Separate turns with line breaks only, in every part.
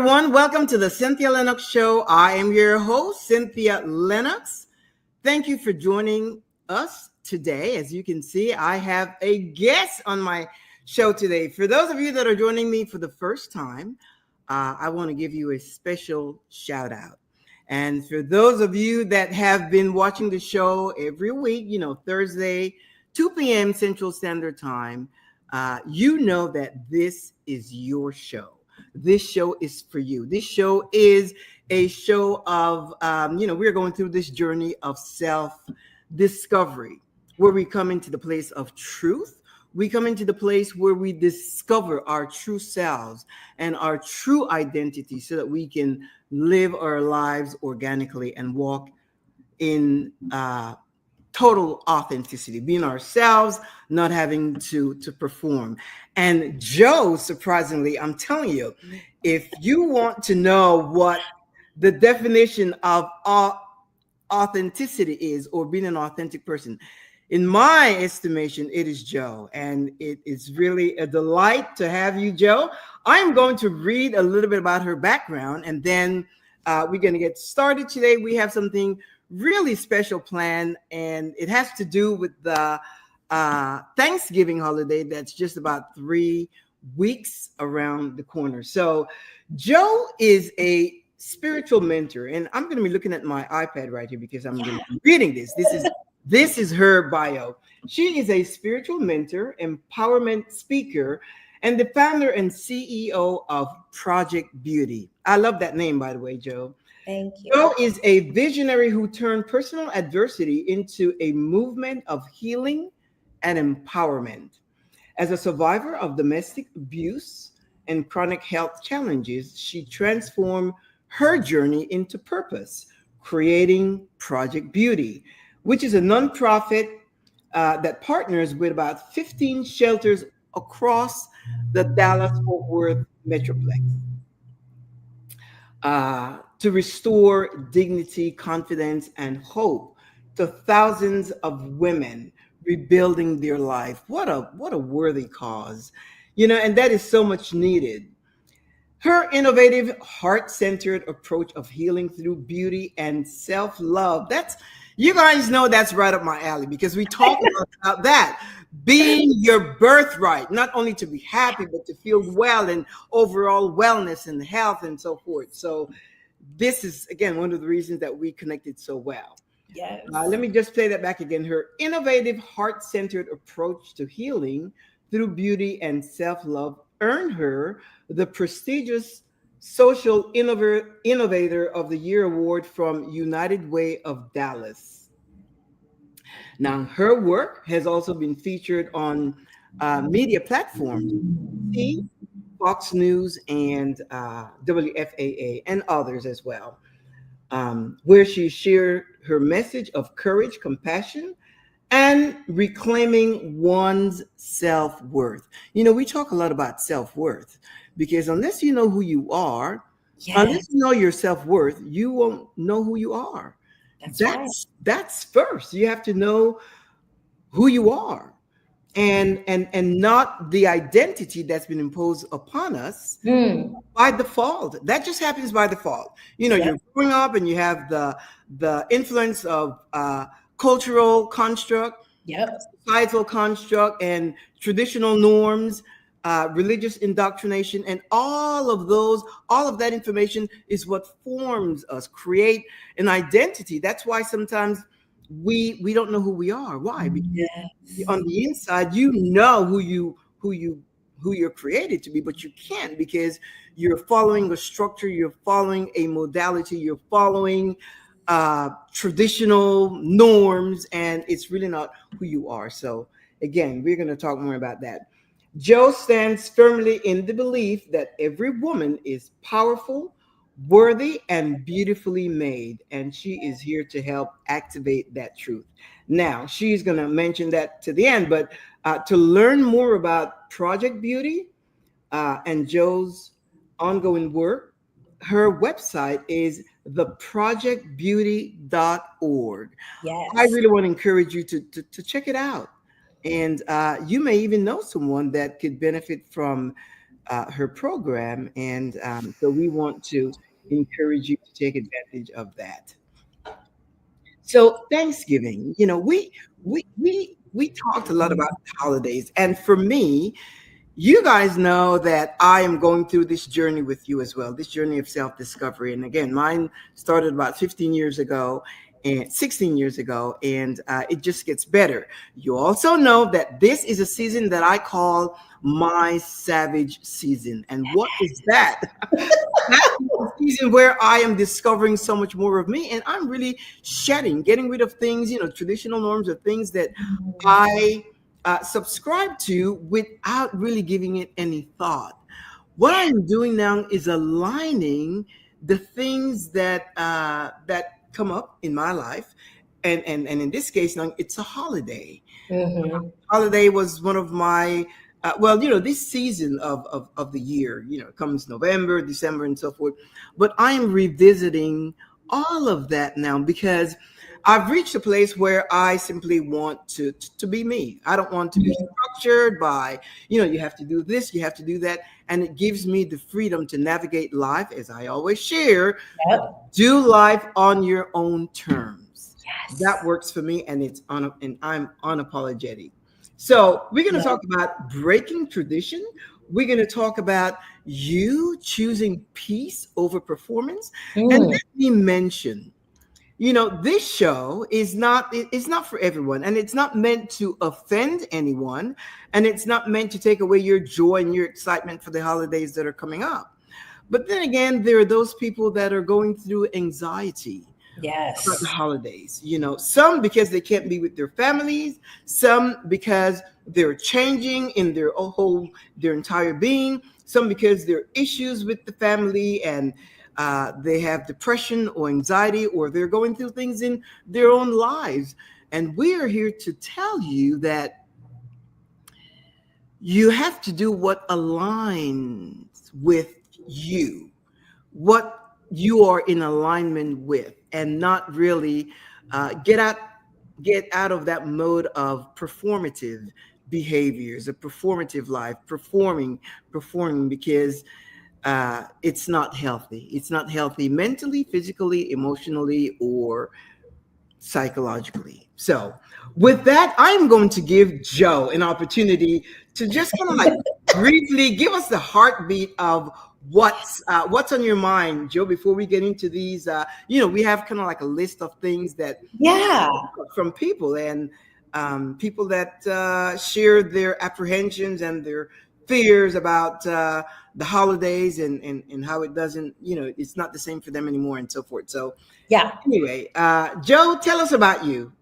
everyone. Welcome to the Cynthia Linox Show. I am your host, Cynthia Linox. Thank you for joining us today. As you can see, I have a guest on my show today. For those of you that are joining me for the first time, I want to give you a special shout out. And for those of you that have been watching the show every week, Thursday, 2 p.m. Central Standard Time, you know that this is your show. This show is for you. This show is a show of, we're going through this journey of self-discovery, where we come into the place of truth. We come into the place where we discover our true selves and our true identity so that we can live our lives organically and walk in total authenticity, being ourselves, not having to perform. And Joe, surprisingly, I'm telling you, if you want to know what the definition of authenticity is, or being an authentic person, in my estimation, it is Joe. And it is really a delight to have you, Joe. I'm going to read a little bit about her background, and then we're going to get started today. We have something really special plan, and it has to do with the Thanksgiving holiday that's just about 3 weeks around the corner. So Joe is a spiritual mentor, and I'm going to be looking at my iPad right here because I'm going to be reading this. This is her bio. She is a spiritual mentor, empowerment speaker, and the founder and CEO of Project Beauty. I love that name, by the way, Joe.
Thank you.
Joe is a visionary who turned personal adversity into a movement of healing and empowerment. As a survivor of domestic abuse and chronic health challenges, she transformed her journey into purpose, creating Project Beauty, which is a nonprofit that partners with about 15 shelters across the Dallas-Fort Worth Metroplex. To restore dignity, confidence, and hope to thousands of women rebuilding their life. What a worthy cause, and that is so much needed. Her innovative, heart-centered approach of healing through beauty and self-love. You guys know that's right up my alley, because we talk about that being your birthright, not only to be happy, but to feel well and overall wellness and health and so forth. So this is, again, one of the reasons that we connected so well.
Yes.
Let me just play that back again. Her innovative, heart-centered approach to healing through beauty and self-love earned her the prestigious Social Innovator of the Year award from United Way of Dallas. Now, her work has also been featured on media platforms, Fox News and WFAA, and others as well, where she shared her message of courage, compassion, and reclaiming one's self-worth. We talk a lot about self-worth, because unless you know who you are, unless you know your self-worth, you won't know who you are. That's first. You have to know who you are, and not the identity that's been imposed upon us by default. That just happens by default. You're growing up and you have the influence of cultural construct, societal construct, and traditional norms, religious indoctrination, and all of that information is what forms us, create an identity. That's why sometimes we don't know who we are. Why? Because on the inside, you know who you're created to be, but you can't, because you're following a structure, you're following a modality, you're following traditional norms, and it's really not who you are. So again, we're going to talk more about that. Joe stands firmly in the belief that every woman is powerful, worthy, and beautifully made, and she is here to help activate that truth. Now, she's going to mention that to the end, but to learn more about Project Beauty and Joe's ongoing work, her website is theprojectbeauty.org.
Yes.
I really want to encourage you to check it out. And you may even know someone that could benefit from her program, and so we want to encourage you to take advantage of that. So Thanksgiving, we talked a lot about holidays, and for me, you guys know that I am going through this journey with you as well, this journey of self discovery. And again, mine started about 15 years ago and 16 years ago, and it just gets better. You also know that this is a season that I call my savage season. And what is that? That is the season where I am discovering so much more of me, and I'm really shedding, getting rid of things, traditional norms or things that I subscribe to without really giving it any thought. What I'm doing now is aligning the things that come up in my life, and in this case, now it's a holiday.
Mm-hmm.
Holiday was one of my well, this season of the year, it comes November, December, and so forth. But I am revisiting all of that now because I've reached a place where I simply want to be me. I don't want to be structured by, you have to do this, you have to do that. And it gives me the freedom to navigate life, as I always share,
Yep.
do life on your own terms. That
Yes.
works for me, and and I'm unapologetic. So we're going to
Yep.
talk about breaking tradition. We're going to talk about you choosing peace over performance. And
Mm.
let me mention, this show it's not for everyone, and it's not meant to offend anyone, and it's not meant to take away your joy and your excitement for the holidays that are coming up. But then again, there are those people that are going through anxiety about the
Yes.
holidays. Some because they can't be with their families, some because they're changing in their entire being, some because there are issues with the family and they have depression or anxiety, or they're going through things in their own lives. And we are here to tell you that you have to do what aligns with you, what you are in alignment with, and not really get out of that mode of performative behaviors, a performative life, performing, because it's not healthy. It's not healthy mentally, physically, emotionally, or psychologically. So, with that, I'm going to give Joe an opportunity to just kind of like briefly give us the heartbeat of what's on your mind, Joe. Before we get into these, we have kind of like a list of things that
Yeah.
from people, and people that share their apprehensions and their fears about the holidays, and how it doesn't, it's not the same for them anymore, and so forth. So
Yeah.
anyway, Joe, tell us about you.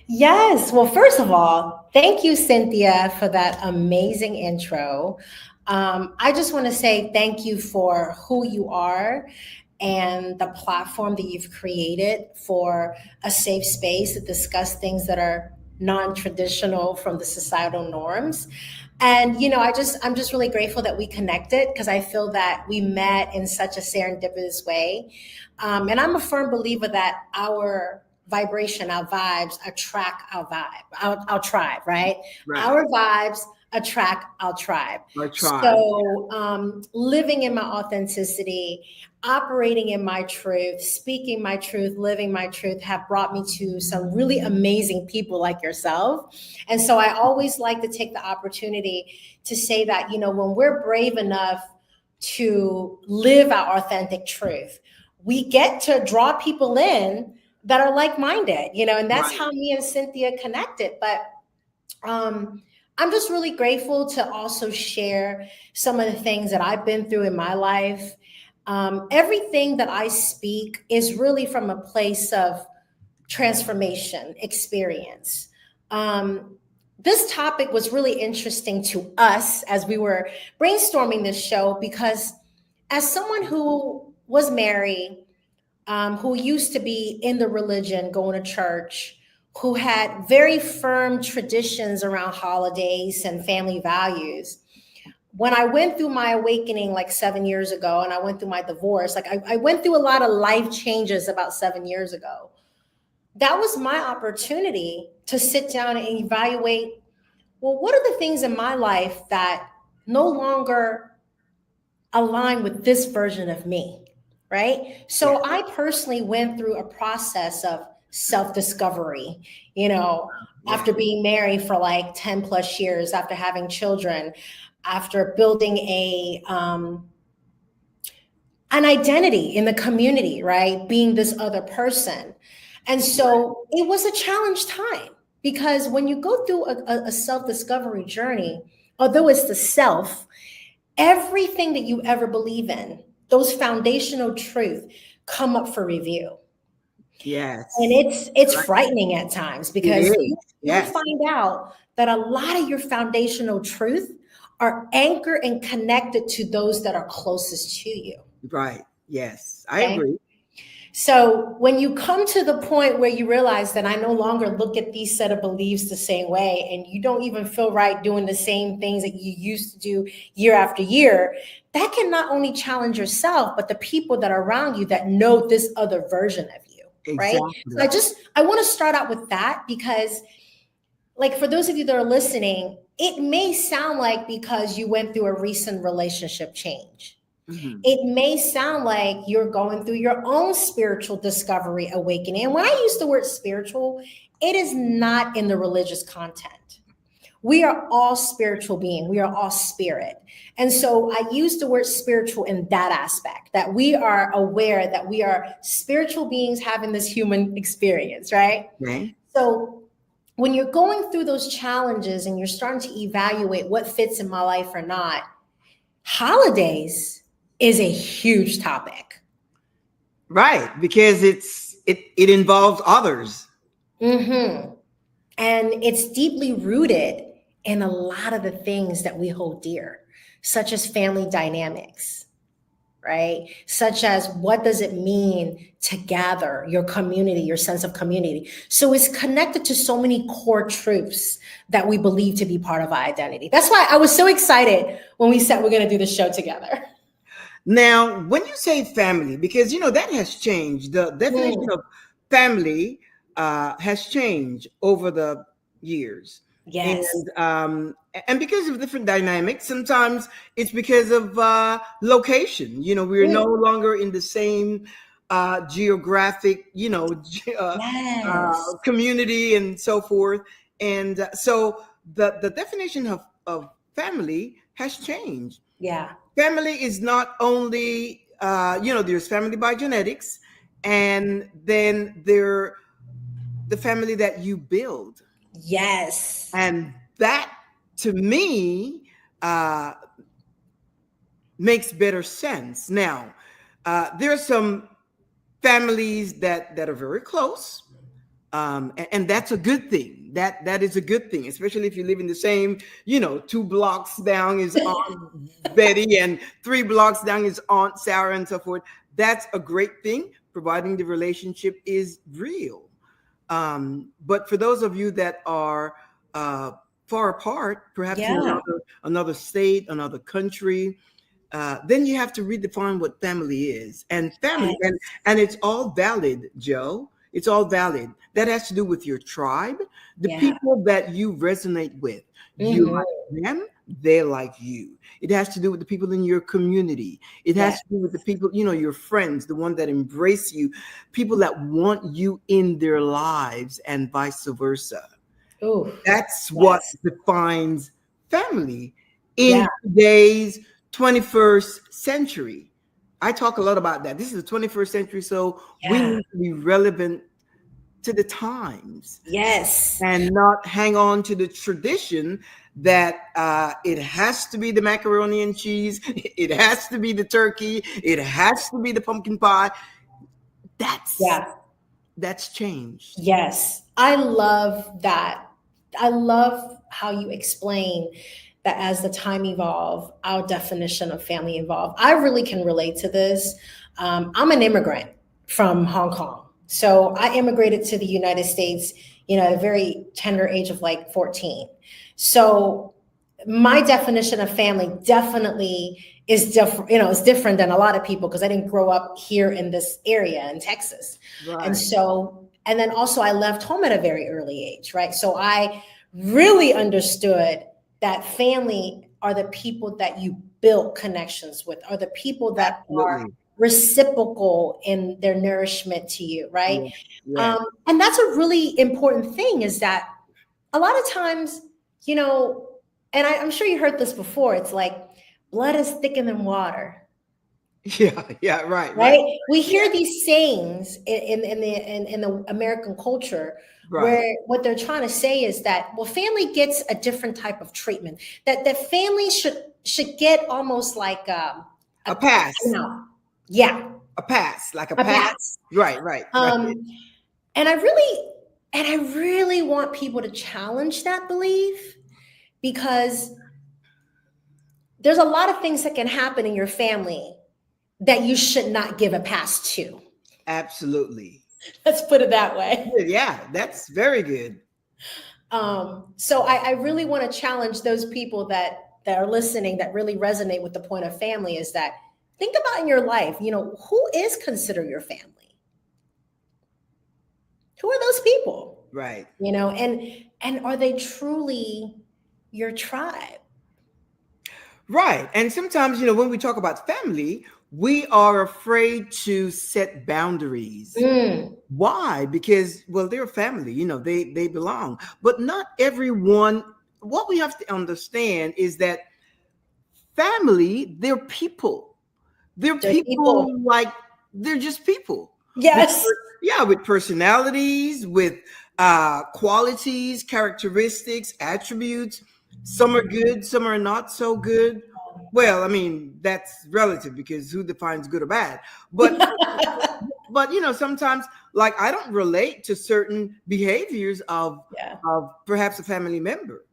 Yes. Well, first of all, thank you, Cynthia, for that amazing intro. I just want to say thank you for who you are and the platform that you've created for a safe space to discuss things that are non-traditional from the societal norms. And I'm just really grateful that we connected because I feel that we met in such a serendipitous way. And I'm a firm believer that our vibration, our vibes attract our vibe, our tribe, right?
Right.
Our vibes attract our tribe.
Our tribe.
So, living in my authenticity, operating in my truth, speaking my truth, living my truth have brought me to some really amazing people like yourself. And so I always like to take the opportunity to say that, when we're brave enough to live our authentic truth, we get to draw people in that are like-minded, and that's
Right.
how me and Cynthia connected. But I'm just really grateful to also share some of the things that I've been through in my life. Everything that I speak is really from a place of transformation experience. This topic was really interesting to us as we were brainstorming this show because as someone who was married, who used to be in the religion, going to church, who had very firm traditions around holidays and family values. When I went through my awakening like 7 years ago, and I went through my divorce, like I went through a lot of life changes about 7 years ago. That was my opportunity to sit down and evaluate, well, what are the things in my life that no longer align with this version of me, right?
Yeah.
So I personally went through a process of self-discovery,
Yeah.
after being married for like 10 plus years, after having children, after building an identity in the community, right? Being this other person. And so it was a challenge time, because when you go through a self-discovery journey, although it's the self, everything that you ever believe in, those foundational truths come up for review. And
Yes.
it's frightening at times,
It
because
is.
you'll
Yes.
find out that a lot of your foundational truth are anchored and connected to those that are closest to you.
Right. Yes. I
Okay.
agree.
So when you come to the point where you realize that I no longer look at these set of beliefs the same way, and you don't even feel right doing the same things that you used to do year after year, that can not only challenge yourself, but the people that are around you that know this other version of you, right?
Exactly.
So I want to start out with that, because like, for those of you that are listening, it may sound like because you went through a recent relationship change.
Mhm.
It may sound like you're going through your own spiritual discovery, awakening. And when I use the word spiritual, it is not in the religious content. We are all spiritual beings. We are all spirit. And so I use the word spiritual in that aspect, that we are aware that we are spiritual beings having this human experience, right?
Okay.
So when you're going through those challenges and you're starting to evaluate what fits in my life or not, holidays is a huge topic.
Right. Because it involves others.
Mm-hmm. And it's deeply rooted in a lot of the things that we hold dear, such as family dynamics, right? Such as, what does it mean to gather, your community, your sense of community? So it's connected to so many core truths that we believe to be part of our identity. That's why I was so excited when we said we're going to do the show together.
Now, when you say family, because that has changed. The definition
Mm,
of family has changed over the years,
yes.
and because of different dynamics. Sometimes it's because of location. We're no
Mm,
longer in the same geographic,
yes.
community and so forth, and so the definition of family has changed.
Yeah.
Family is not only there's family by genetics, and then the family that you build,
Yes.
and that, to me, uh, makes better sense. Now, there are some families that are very close, and that's a good thing. That is a good thing, especially if you live in the same, 2 blocks down is Aunt Betty, and 3 blocks down is Aunt Sarah, and so forth. That's a great thing, providing the relationship is real. But for those of you that are far apart, perhaps in
Yeah.
another state, another country, then you have to redefine what family is. And family, and
Yes.
and it's all valid, Joe. It's all valid. That has to do with your tribe, the
Yeah.
people that you resonate with. You
Hmm.
like them, they like you. It has to do with the people in your community. It has
Yeah.
to do with the people, your friends, the one that embrace you, people that want you in their lives, and vice versa.
Ooh.
That's what
Yes.
defines family
Yeah.
in today's 21st century. I talk a lot about that. This is the 21st century, so we
Yeah.
need to be relevant to the times
Yes.
and not hang on to the tradition that it has to be the macaroni and cheese, it has to be the turkey, it has to be the pumpkin pie. That's
Yeah.
that's changed.
Yes. I love that. I love how you explain that as the time evolved, our definition of family evolved. I really can relate to this. I'm an immigrant from Hong Kong. So I immigrated to the United States, at a very tender age of like 14. So my definition of family definitely is different, it's different than a lot of people, because I didn't grow up here in this area in Texas. And
Right.
so, and then also I left home at a very early age, right? So I really understood that family are the people that you built connections with are the people that are
Absolutely.
reciprocal in their nourishment to you, right?
Yeah. Yeah.
And that's a really important thing is that a lot of times, you know, and I'm sure you heard this before, it's like blood is thicker than water.
Yeah. Yeah. Right. Right.
Right? We
Yeah.
hear these sayings in the American culture
Right.
where what they're trying to say is that well, family gets a different type of treatment. That family should get almost like
A
a
pass.
yeah,
A pass. Like a
a
pass.
pass.
Right. Right. Right.
Um, and I really want people to challenge that belief because there's a lot of things that can happen in your family that you should not give a pass to.
Absolutely.
Let's put it that way.
Yeah. That's very good.
So I really want to challenge those people that are listening that really resonate with the point of family is that think about in your life, you know, who is considered your family? Who are those people?
Right.
You know, and are they truly your tribe?
Right. And sometimes, when we talk about family, we are afraid to set boundaries.
Mm,
Why? Because, well, they're family, they belong. But not everyone, what we have to understand is that family, they're people. They're
they're people.
people like they're just people. With,
Yes.
yeah, with personalities, with qualities, characteristics, attributes. Some are good, some are not so good. Well, I mean, that's relative because who defines good or bad? But sometimes like I don't relate to certain behaviors of
Yeah.
perhaps a family member.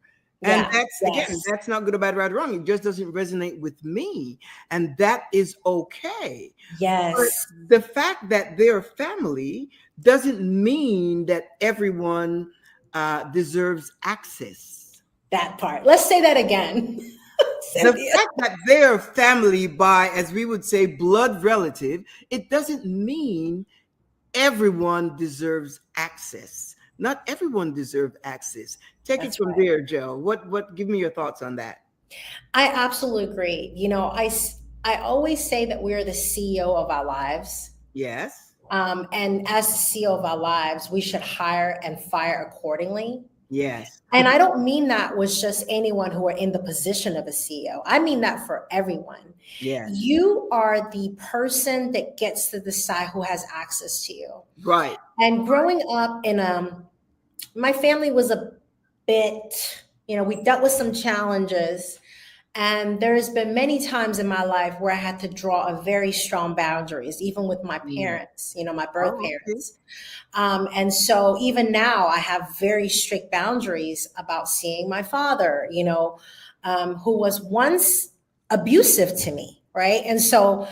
And
Yeah.
that's again,
Yes.
that's not good or bad, right or wrong. It just doesn't resonate with me. And that is okay. But
Yes.
the fact that they're family doesn't mean that everyone deserves access.
That part. Let's say that again.
The
Cynthia.
fact that they're family by, as we would say, blood relative, it doesn't mean everyone deserves access. Not everyone deserves access. Take it
That's
from
right.
there, Joe. What? Give me your thoughts on that.
I absolutely agree. You know, I always say that we are the CEO of our lives.
Yes.
And as the CEO of our lives, we should hire and fire accordingly.
Yes.
And I don't mean that with just anyone who are in the position of a CEO. I mean that for everyone.
Yes.
You are the person that gets to decide who has access to you.
Right.
And growing up in my family was a bit, you know, we dealt with some challenges. And there's been many times in my life where I had to draw a very strong boundaries, even with my
Mm.
parents, you know, my birth
Oh, okay.
parents. And so even now I have very strict boundaries about seeing my father, you know, who was once abusive to me, right? And so,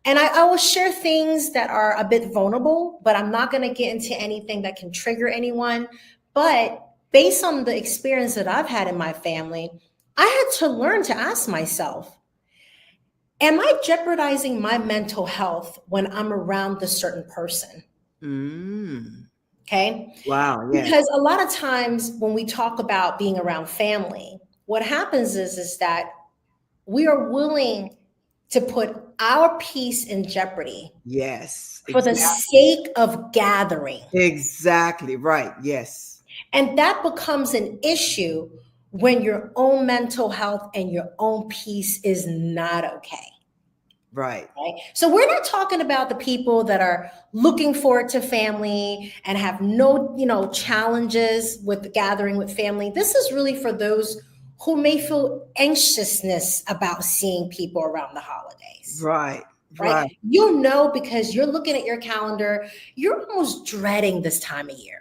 and I will share things that are a bit vulnerable, but I'm not going to get into anything that can trigger anyone. But based on the experience that I've had in my family, I had to learn to ask myself, am I jeopardizing my mental health when I'm around this certain person?
Mm.
Okay.
Wow. Yes.
Because a lot of times when we talk about being around family, what happens is that we are willing to put our peace in jeopardy
Yes.
for the sake of gathering.
Exactly. Right. Yes.
And that becomes an issue when your own mental health and your own peace is not okay.
Right.
Right? So we're not talking about the people that are looking forward to family and have no, you know, challenges with gathering with family. This is really for those who may feel anxiousness about seeing people around the holidays.
Right.
Right?
Right.
You'll know because you're looking at your calendar, you're almost dreading this time of year.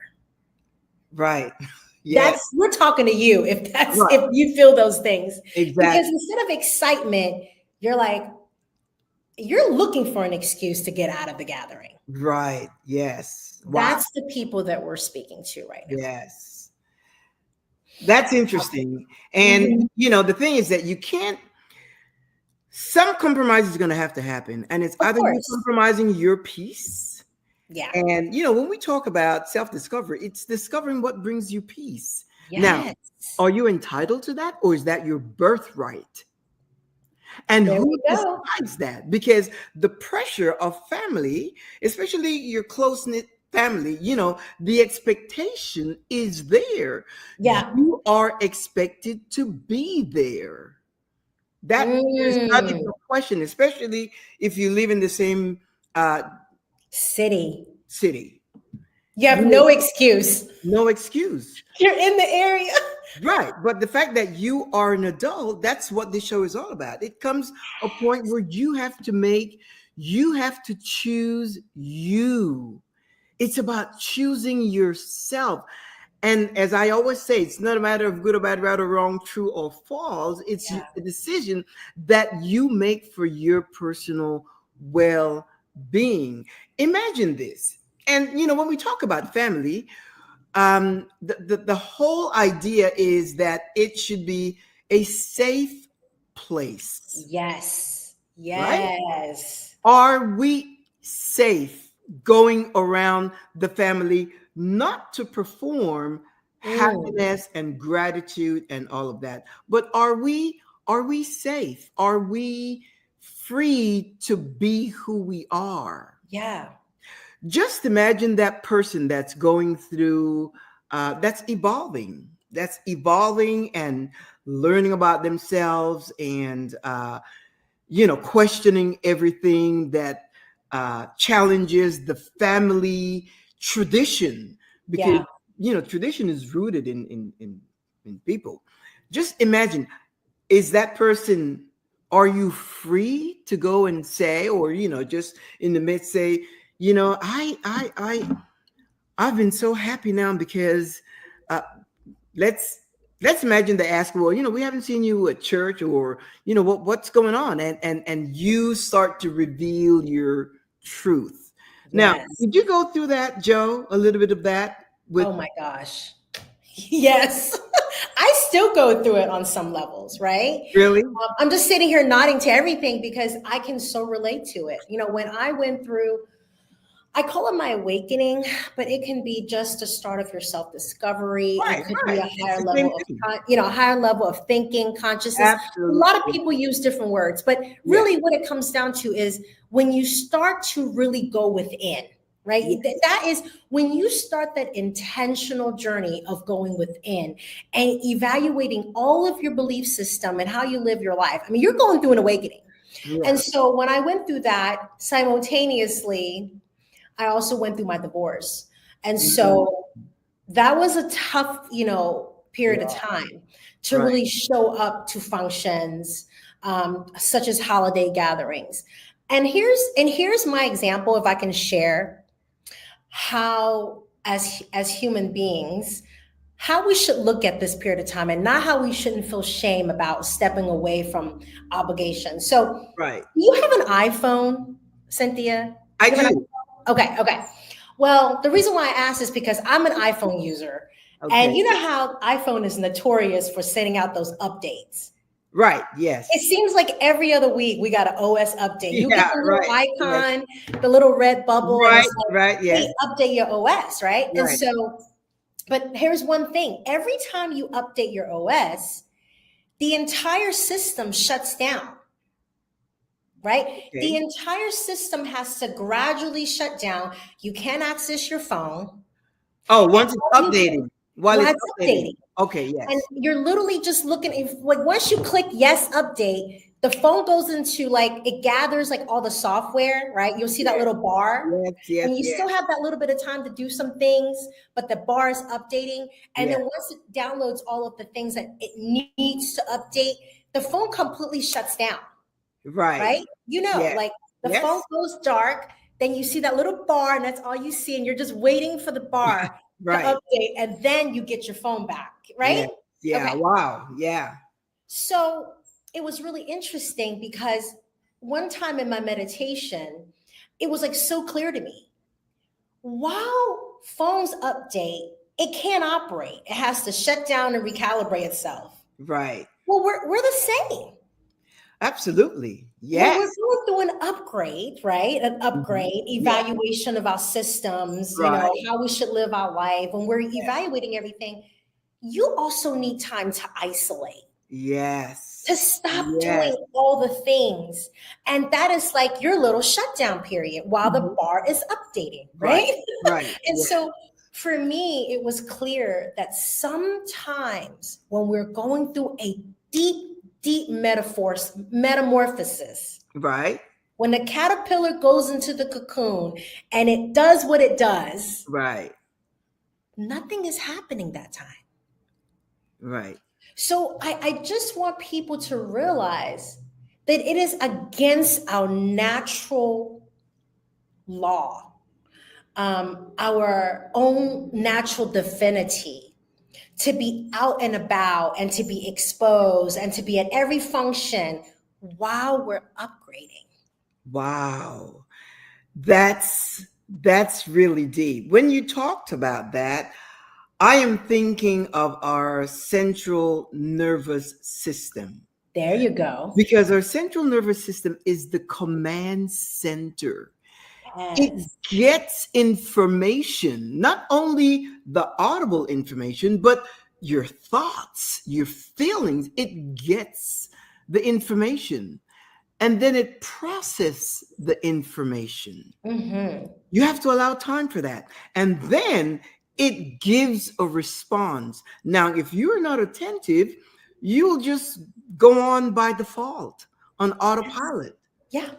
Right. Yes.
We're talking to you if that's
Right.
if you feel those things.
Exactly.
Because instead of excitement, you're like, you're looking for an excuse to get out of the gathering.
Right. Yes. Wow.
That's the people that we're speaking to right now.
Yes. That's interesting. And,
Mhm.
the thing is that you can't, some compromise is going to have to happen. And it's
Of
either you're
course.
compromising your peace.
Yeah.
And, when we talk about self-discovery, it's discovering what brings you peace. Now,
Yes.
are you entitled to that or is that your birthright? And
There
who
we go.
decides that? Because the pressure of family, especially your close knit family, the expectation is there.
Yeah.
You are expected to be there. There's not even
Mm.
a question, especially if you live in the same uh,
City.
city.
You have
You
no excuse.
no excuse.
You're in the area.
Right. But the fact that you are an adult, that's what this show is all about. It comes a point where you have to choose you. It's about choosing yourself. And as I always say, it's not a matter of good or bad, right or wrong, true or false. It's
Yeah.
a decision that you make for your personal well being. Imagine this. And, when we talk about family, the whole idea is that it should be a safe place,
Yes.
right?
Yes.
Are we safe going around the family not to perform
Mm.
happiness and gratitude and all of that, but are we safe? Are we free to be who we are?
Yeah.
Just imagine that person that's going through that's evolving and learning about themselves and questioning everything that challenges the family tradition, because
Yeah.
tradition is rooted in people. Just imagine, is that person, are you free to go and say, or just in the midst say, I've been so happy now because uh, let's imagine they ask, well, we haven't seen you at church, or what's going on, and you start to reveal your truth. Now,
Yes.
did you go through that, Joe, a little bit of that with?
Oh my gosh. Yes. I still go through it on some levels, right?
Really?
I'm just sitting here nodding to everything because I can so relate to it. When I went through, I call it my awakening, but it can be just a start of your self-discovery. It
Right,
could be
right,
a
it's
higher
the same
level of,
thing.
higher level of thinking, consciousness. A lot of
Absolutely.
people use different words, but
Yes.
really what it comes down to is when you start to really go within, right?
Yes.
That is when you start that intentional journey of going within and evaluating all of your belief system and how you live your life. I mean, you're going through an awakening. And
Yeah.
so when I went through that simultaneously, I also went through my divorce. And
Mhm.
so that was a tough, period of
Wow.
time to
Right.
really show up to functions, such as holiday gatherings. And here's my example, if I can share how, as human beings, how we should look at this period of time and not how we shouldn't feel shame about stepping away from obligations. So,
Right.
do you have an iPhone, Cynthia?
I
You have an
do.
iPhone? Okay, okay. Well, the reason why I asked is because I'm an iPhone user. And
Okay.
you know how iPhone is notorious for sending out those updates.
Right.
It
Yes.
seems like every other week we got an OS update. You get
Yeah.
the little
Right. Yes.
icon, the little red bubble, and
Right.
it's like,
Right. Yes.
hey, update your OS, right? And
Right.
so, but here's one thing: every time you update your OS, the entire system shuts down, right? The
Okay.
entire system has to gradually shut down. You can't access your phone.
Oh,
And
once it's
all you
updating, while
while
it's
it's
updating.
updating.
Okay.
And
Yes.
you're literally just looking, if like once you click yes update, the phone goes into, like, it gathers like all the software, right? You'll see that
Yes.
little bar,
Yes. Yes.
and you
Yes.
still have that little bit of time to do some things, but the bar is updating. And then
Yes.
once it downloads all of the things that it needs to update, the phone completely shuts down,
Right.
right?
Yes.
Like, the phone
Yes.
goes dark, then you see that little bar, and that's all you see, and you're just waiting for the bar to
Right.
update, and then you get your phone back,
Yes.
right?
Yeah.
Okay.
Wow. Yeah.
So it was really interesting because one time in my meditation, it was like so clear to me. While phones update, it can't operate. It has to shut down and recalibrate itself.
Right.
Well, we're the same.
Absolutely.
When we're
Yes.
going through an upgrade, right? An
Mhm.
upgrade,
Yeah.
evaluation of our systems,
Right.
how we should live our life. When we're
Yes.
evaluating everything, you also need time to isolate.
Yes.
to stop
Yes.
doing all the things. And that is like your little shutdown period while the
Mhm.
bar is updating,
Right.
right?
Right.
And
Yeah.
so for me, it was clear that sometimes when we're going through a deep metamorphosis,
Right.
when the caterpillar goes into the cocoon and it does what it does,
Right.
nothing is happening that time.
Right.
So I just want people to realize that it is against our natural law, our own natural divinity to be out and about and to be exposed and to be at every function while we're upgrading.
Wow. That's really deep. When you talked about that, I am thinking of our central nervous system,
There you go.
because our central nervous system is the command center. It
Yes.
gets information, not only the audible information, but your thoughts, your feelings. It gets the information, and then it processes the information.
Mm-hmm.
You have to allow time for that. And then it gives a response. Now, if you're not attentive, you'll just go on by default on autopilot.
Yeah.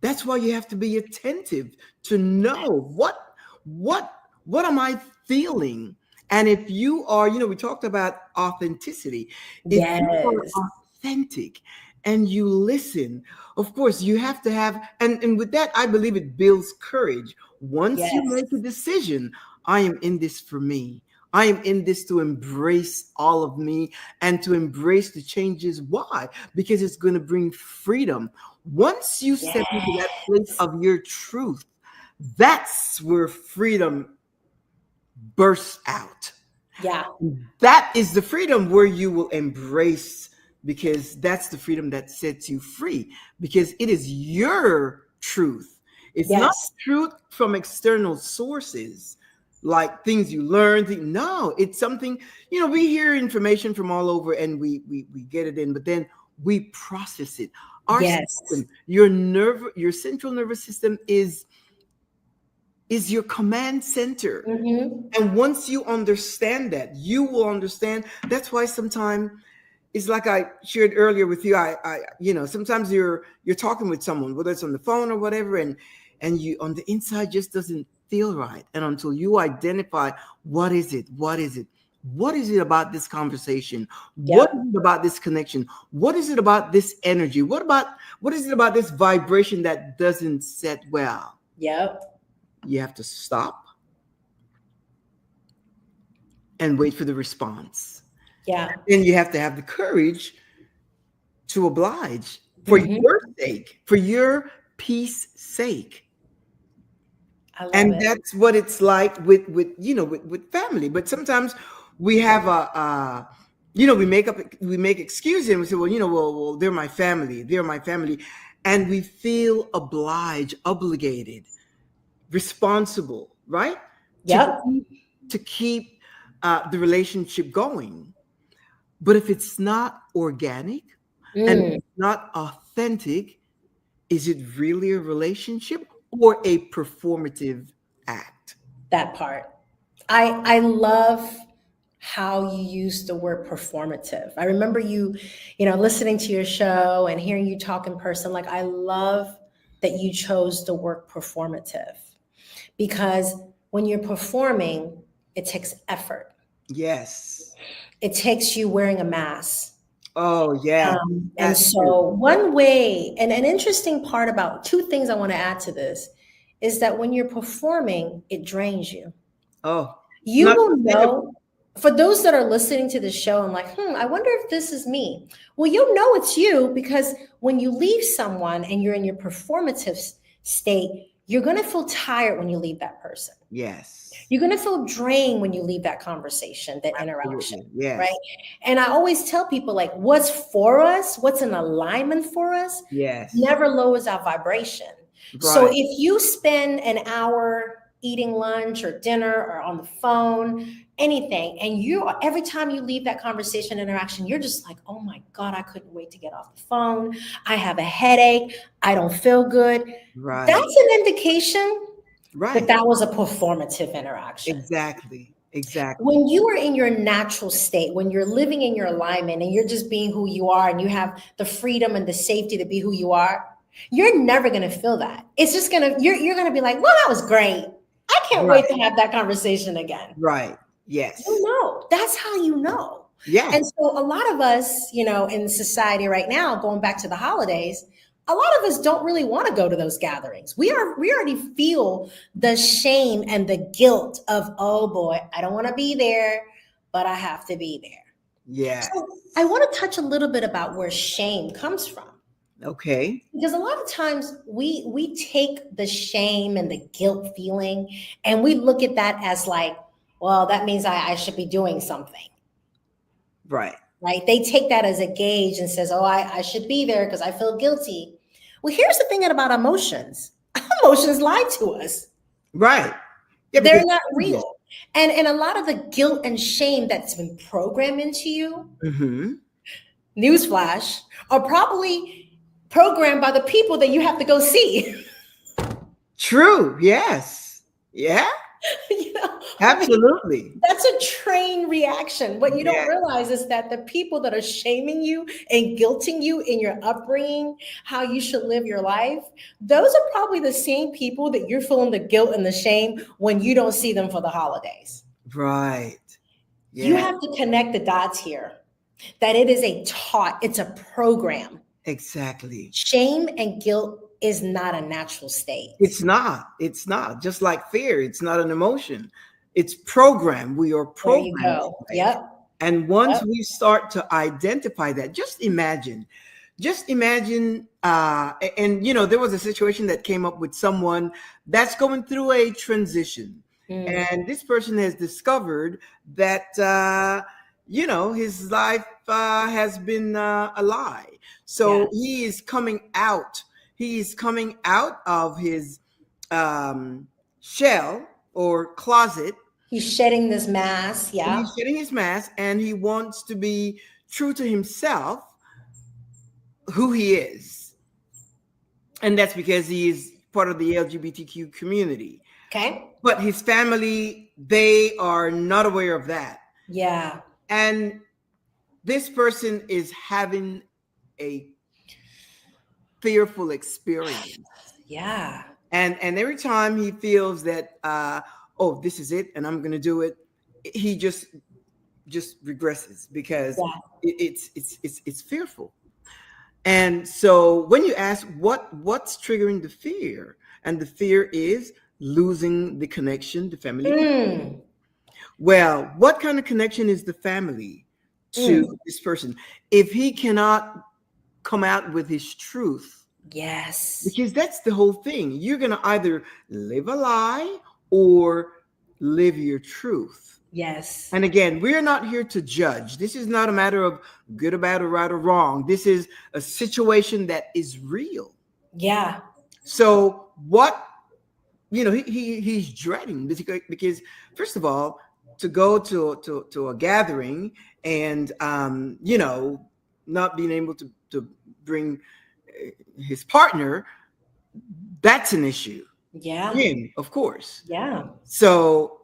That's why you have to be attentive to know what what am I feeling? And if you are, we talked about authenticity. If you
Yes.
are authentic and you listen, of course, you have to have, and with that, I believe it builds courage. Once you
Yes.
make a decision, I am in this for me. I am in this to embrace all of me and to embrace the changes. Why? Because it's going to bring freedom. Once you step into that place
Yes.
of your truth, that's where freedom bursts out.
Yeah.
That is the freedom where you will embrace, because that's the freedom that sets you free, because it is your truth. It's not
Yes.
truth from external sources like things you learned. No, it's something, we hear information from all over and we get it in, but then we process it. Our
Yes.
system, your central nervous system is your command center.
Mm-hmm.
And once you understand that, you will understand. That's why sometimes it's like I shared earlier with you. Sometimes you're talking with someone, whether it's on the phone or whatever, and you on the inside just doesn't feel right. And until you identify what is it, what is it, what is it about this conversation, what
Yep.
is it about this connection, what is it about this energy, what is it about this vibration that doesn't set well?
Yep.
You have to stop and wait for the response.
Yeah.
Then you have to have the courage to oblige for
Mm-hmm.
your sake, for your peace sake.
I love
And
it.
that's what it's like with family. But sometimes we have we make excuses, and we say, well, they're my family, and we feel obliged, obligated, responsible, right? To
Yep.
keep the relationship going. But if it's not organic and
Mm,
it's not authentic, is it really a relationship or a performative act?
that part. I love how you use the word performative. I remember listening to your show and hearing you talk in person. Like, I love that you chose the word performative, because when you're performing, it takes effort.
Yes.
It takes you wearing a mask.
Oh, yeah.
And
That too.
so, one way, and an interesting part about two things I want to add to this is that when you're performing, it drains you.
Oh, it's
You
not
will
sustainable.
know, for those that are listening to the show and like, I wonder if this is me. Well, you'll know it's you, because when you leave someone and you're in your performative state, you're going to feel tired when you leave that person.
Yes.
You're going to feel drained when you leave that conversation, that interaction,
Absolutely. Yes.
right? And I always tell people, like, what's for us, what's in alignment for us,
Yes.
never lowers our vibration. So
Right.
if you spend an hour eating lunch or dinner or on the phone, anything. And every time you leave that conversation interaction, you're just like, oh my God, I couldn't wait to get off the phone. I have a headache. I don't feel good.
Right.
That's an indication
Right.
that was a performative interaction.
Exactly. Exactly.
When you are in your natural state, when you're living in your alignment and you're just being who you are and you have the freedom and the safety to be who you are, you're never going to feel that. It's just you're going to be like, well, that was great. I can't wait to have that conversation again.
Right. Yes.
You know, that's how you know.
Yeah.
And so a lot of us, in society right now, going back to the holidays, a lot of us don't really want to go to those gatherings. We already feel the shame and the guilt of, oh boy, I don't want to be there, but I have to be there.
Yeah.
So I want to touch a little bit about where shame comes from.
Okay.
Because a lot of times we take the shame and the guilt feeling and we look at that as like, well, that means I should be doing something.
Right.
Right. They take that as a gauge and says, oh, I should be there because I feel guilty. Well, here's the thing about emotions. Emotions lie to us.
Right. Yeah,
they're not real. And a lot of the guilt and shame that's been programmed into you, newsflash, are probably programmed by the people that you have to go see.
True. Yes. Yeah. Absolutely.
That's a trained reaction. What you don't realize is that the people that are shaming you and guilting you in your upbringing, how you should live your life, those are probably the same people that you're feeling the guilt and the shame when you don't see them for the holidays.
Right. Yeah.
You have to connect the dots here, that it is it's a program.
Exactly.
Shame and guilt is not a natural state.
It's not. Just like fear, it's not an emotion. It's programmed. We are programmed.
There you go. Right? Yep.
And once we start to identify that, just imagine, and there was a situation that came up with someone that's going through a transition. And this person has discovered that, his life has been a lie. So he is coming out. He is coming out of his shell or closet.
He's shedding this mask. Yeah.
He's shedding his mask and he wants to be true to himself, who he is. And that's because he is part of the LGBTQ community.
Okay.
But his family, they are not aware of that.
Yeah.
And this person is having a fearful experience.
Yeah.
And every time he feels that, this is it, and I'm going to do it, he just regresses because it's fearful. And so when you ask what's triggering the fear, and the fear is losing the connection to family. Well, what kind of connection is the family to this person if he cannot come out with his truth?
Yes.
Because that's the whole thing. You're going to either live a lie or live your truth.
Yes.
And again, we're not here to judge. This is not a matter of good or bad or right or wrong. This is a situation that is real.
Yeah.
So what, he's dreading because first of all, to go to a gathering and, not being able to bring his partner, that's an issue.
Yeah.
Him, of course.
Yeah.
So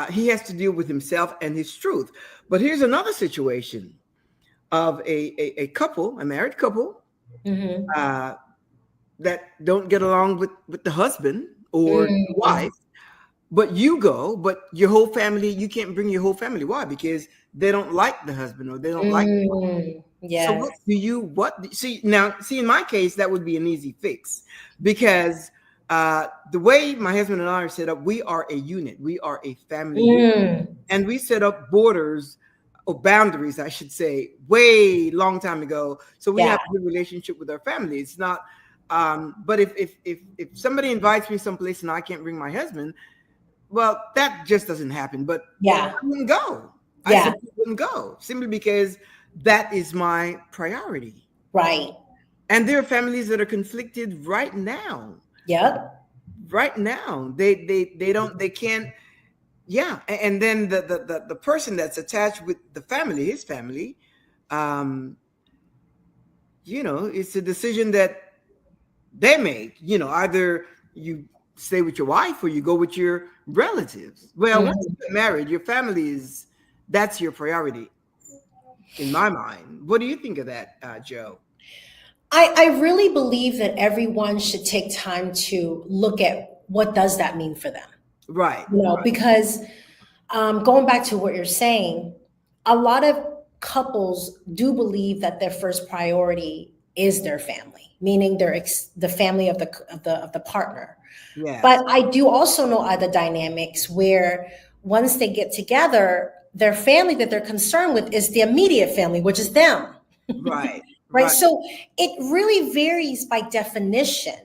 he has to deal with himself and his truth. But here's another situation of a couple, a married couple, that don't get along with the husband or the wife. But your whole family, you can't bring your whole family. Why? Because they don't like the husband or they don't like the wife.
Yes.
So in my case, that would be an easy fix because the way my husband and I are set up, we are a unit. We are a family unit. And we set up borders or boundaries, I should say, way long time ago. So we have a good relationship with our family. It's not, but if somebody invites me someplace and I can't bring my husband, well, that just doesn't happen. But I wouldn't go. I simply wouldn't go simply because that is my priority.
Right.
And there are families that are conflicted right now.
Yep.
right now. They can't. Yeah, and then the person that's attached with the family, his family, um, it's a decision that they make. Either you stay with your wife or you go with your relatives. Well, once you
Mhm.
get married, your family that's your priority in my mind. What do you think of that, Joe?
I really believe that everyone should take time to look at what does that mean for them.
Right,
Because going back to what you're saying, a lot of couples do believe that their first priority is their family, meaning the family of the partner.
yes,
But I do also know other dynamics where once they get together, their family that they're concerned with is the immediate family, which is them.
right,
Right?
right.
So it really varies by definition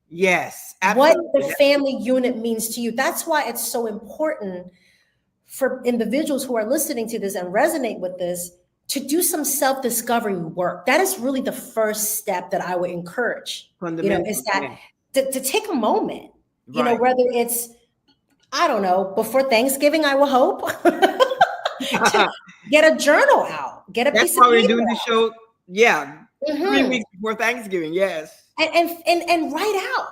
Yes,
what the
absolutely.
family unit means to you. That's why it's so important for individuals who are listening to this and resonate with this to do some self-discovery work. That is really the first step that I would encourage, is
Fundamental,
that
yeah.
to take a moment,
Right.
whether it's, I don't know, before Thanksgiving, I will hope, to get a journal out, get a
That's
piece of
why we're
paper
doing the show. Yeah,
out.
3 weeks before Thanksgiving. Yes.
And write out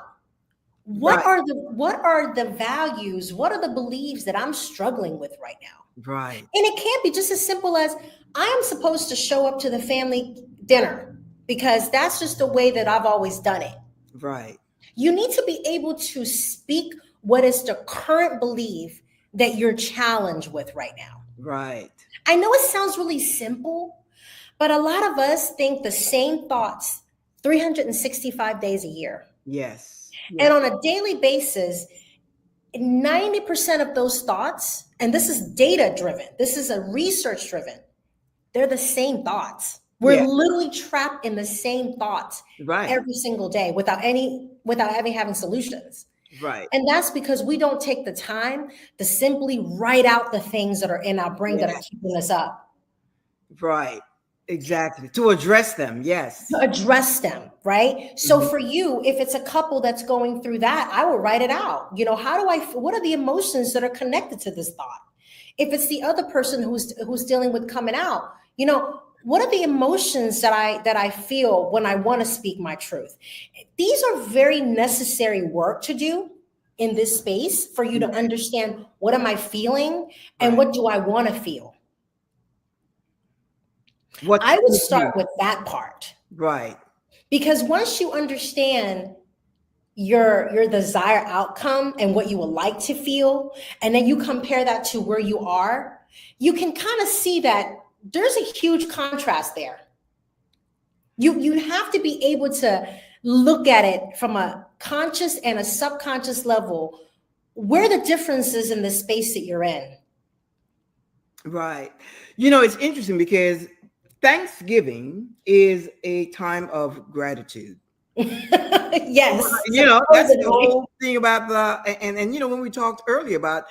Right.
what are the values, what are the beliefs that I'm struggling with right now.
Right.
And it can't be just as simple as I am supposed to show up to the family dinner because that's just the way that I've always done it.
Right.
You need to be able to speak what is the current belief that you're challenged with right now.
Right.
I know it sounds really simple, but a lot of us think the same thoughts 365 days a year.
Yes.
And
Yeah.
on a daily basis, 90% of those thoughts, and this is data driven, this is a research driven, they're the same thoughts. We're
Yeah.
literally trapped in the same thoughts
Right.
every single day without having solutions.
Right.
And that's because we don't take the time to simply write out the things that are in our brain that are
Yeah.
keeping us up,
Right. Exactly. To address them.
to
Yes.
address them, right? So
Mhm.
for you, if it's a couple that's going through that, I will write it out. What are the emotions that are connected to this thought? If it's the other person who's dealing with coming out, what are the emotions that I feel when I want to speak my truth? These are very necessary work to do in this space for you to
Yeah.
understand what am I feeling and
Right.
what do I want to feel.
What's
I would
in you?
start with that part
Right.
because once you understand your desired outcome and what you would like to feel, and then you compare that to where you are, you can kind of see that there's a huge contrast there. You have to be able to look at it from a conscious and a subconscious level, where the differences in the space that you're in.
Right. It's interesting because Thanksgiving is a time of gratitude.
Yes,
That's the
supposedly.
whole thing about when we talked earlier about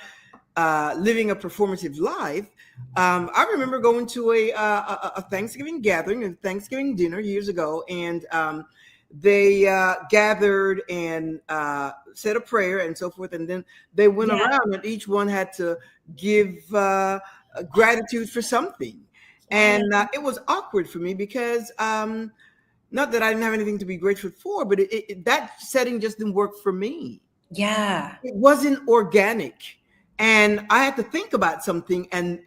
living a performative life. I remember going to a Thanksgiving gathering, a Thanksgiving dinner years ago, and they gathered and said a prayer and so forth, and then they went
Yeah,
around, and each one had to give gratitude for something,
right.
and it was awkward for me because. Not that I didn't have anything to be grateful for, but that setting just didn't work for me.
Yeah,
It wasn't organic, and I had to think about something and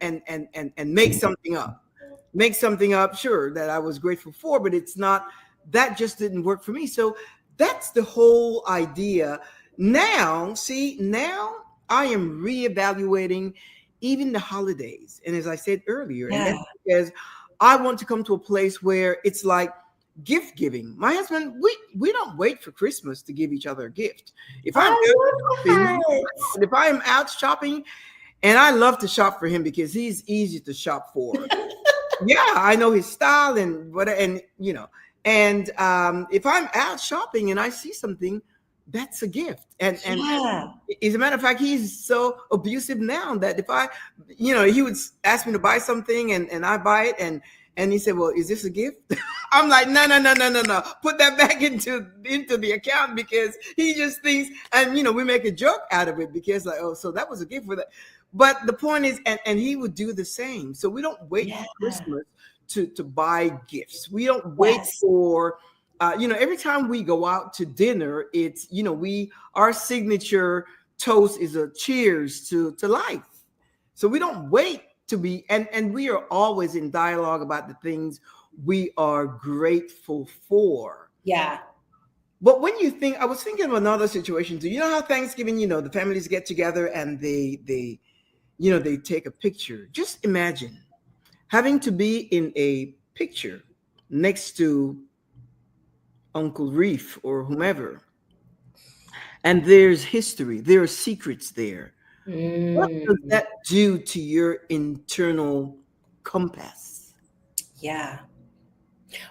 make something up. Sure, that I was grateful for, but it's not. That just didn't work for me. So that's the whole idea. Now, see, now I am reevaluating even the holidays, and as I said earlier, and that's
yeah.
because I want to come to a place where it's like gift giving. My husband, we don't wait for Christmas to give each other a gift. If I'm
I
out
love
shopping,
that.
if I am out shopping, and I love to shop for him because he's easy to shop for. Yeah, I know his style and what, and if I'm out shopping and I see something, that's a gift. And
Yeah.
as a matter of fact, he's so abusive now that if I, he would ask me to buy something and I buy it And he said, well, is this a gift? I'm like, no, no, no, no, no, no. Put that back into the account, because he just thinks, and we make a joke out of it, because like, oh, so that was a gift for that. But the point is, and he would do the same. So we don't wait
Yeah.
for Christmas to buy gifts. We don't wait
Yes.
for, every time we go out to dinner, it's, our signature toast is a cheers to life. So we don't wait to be, and we are always in dialogue about the things we are grateful for.
Yeah.
But when you think, I was thinking of another situation too. You know how Thanksgiving, the families get together and they take a picture. Just imagine having to be in a picture next to Uncle Reef or whomever. And there's history, there are secrets there. What does
Mm,
that do to your internal compass?
yeah.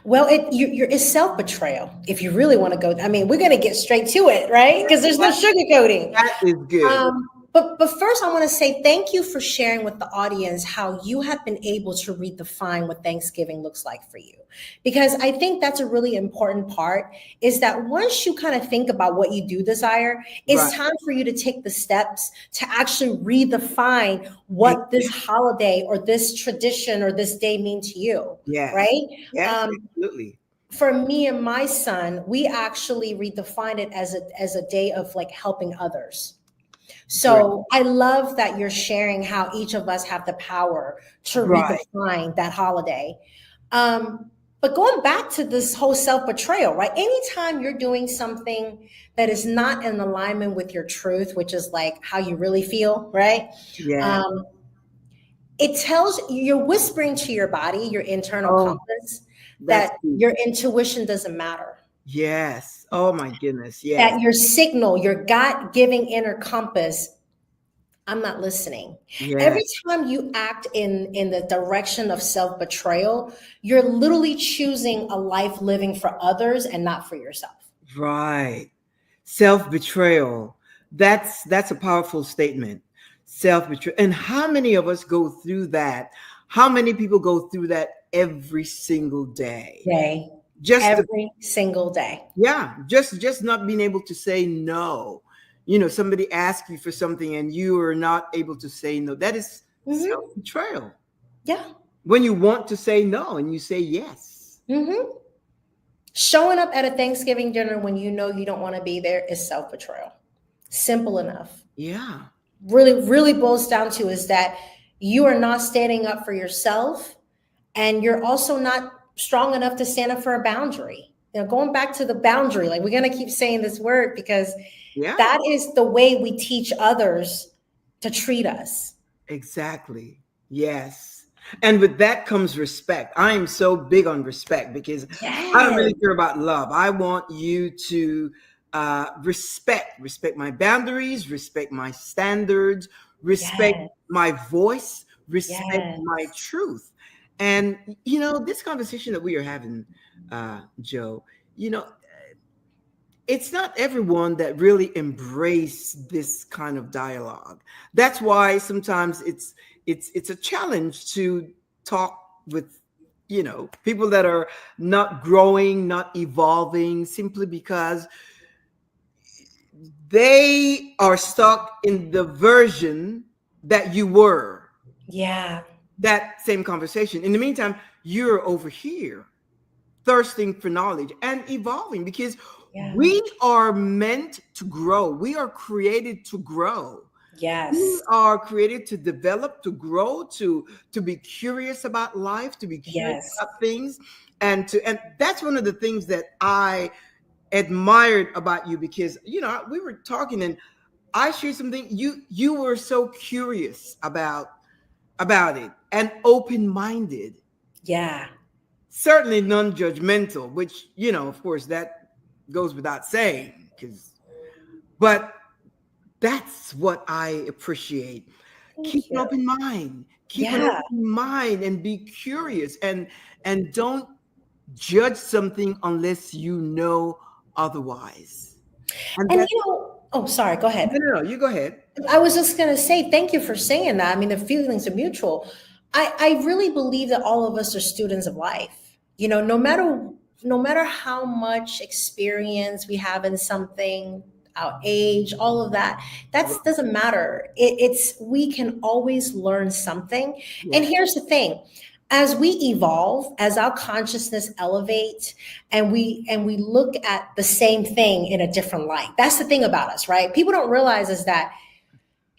Well, it's self betrayal. If you really want to go, I mean, we're going to get straight to it, right? Because there's no sugarcoating.
That is good.
But first, I want to say thank you for sharing with the audience how you have been able to redefine what Thanksgiving looks like for you. Because I think that's a really important part, is that once you kind of think about what you do desire, it's
Right.
time for you to take the steps to actually redefine what this holiday or this tradition or this day mean to you,
Yes.
right?
Yes, absolutely.
For me and my son, we actually redefined it as a day of like helping others. So I love that you're sharing how each of us have the power to
Right.
redefine that holiday. But going back to this whole self-betrayal, right? Anytime you're doing something that is not in alignment with your truth, which is like how you really feel, right?
Yeah.
It tells you're whispering to your body, your internal
Oh,
compass,
that's
that
deep.
your intuition doesn't matter.
Yes. Oh my goodness. Yes.
That your signal, your God-giving inner compass, I'm not listening. Every
Yes.
time you act in the direction of self-betrayal, you're literally choosing a life living for others and not for yourself.
Right. Self-betrayal. That's a powerful statement. Self-betrayal. And how many of us go through that? How many people go through that every single day?
Day,
Just the,
every single day.
yeah, just not being able to say no. Somebody asks you for something and you are not able to say no. That is
Mm-hmm.
self-betrayal.
Yeah.
When you want to say no and you say yes.
Mm-hmm. Showing up at a Thanksgiving dinner when you know you don't want to be there is self-betrayal. Simple enough.
Yeah.
Really, really boils down to is that you are not standing up for yourself, and you're also not strong enough to stand up for a boundary. Going back to the boundary, like we're going to keep saying this word because
Yeah.
that is the way we teach others to treat us.
Exactly. Yes. And with that comes respect. I am so big on respect because I don't
Yes.
really care about love. I want you to respect my boundaries, respect my standards, respect
Yes.
my voice, respect
Yes.
my truth. And this conversation that we are having, Joe, it's not everyone that really embrace this kind of dialogue. That's why sometimes it's a challenge to talk with people that are not growing, not evolving, simply because they are stuck in the version that you were.
Yeah.
That same conversation. In the meantime, you're over here thirsting for knowledge and evolving, because
Yeah.
we are meant to grow. We are created to grow.
Yes.
We are created to develop, to grow, to be curious about life, to be curious
Yes.
about things, and that's one of the things that I admired about you, because we were talking and I shared something. You were so curious about it and open-minded.
Yeah.
Certainly non-judgmental, which of course that goes without saying, but that's what I appreciate. Keep
Thank
an
you.
open mind. Keep an
Yeah.
open mind and be curious, and don't judge something unless you know otherwise. And
And
that
oh, sorry, go ahead.
no, you go ahead.
I was just going to say thank you for saying that. I mean, the feelings are mutual. I really believe that all of us are students of life. You know, no matter how much experience we have in something, our age, all of that, that doesn't matter. It's we can always learn something. And
Yeah.
here's the thing. As we evolve, as our consciousness elevates, and we look at the same thing in a different light. That's the thing about us, right? People don't realize is that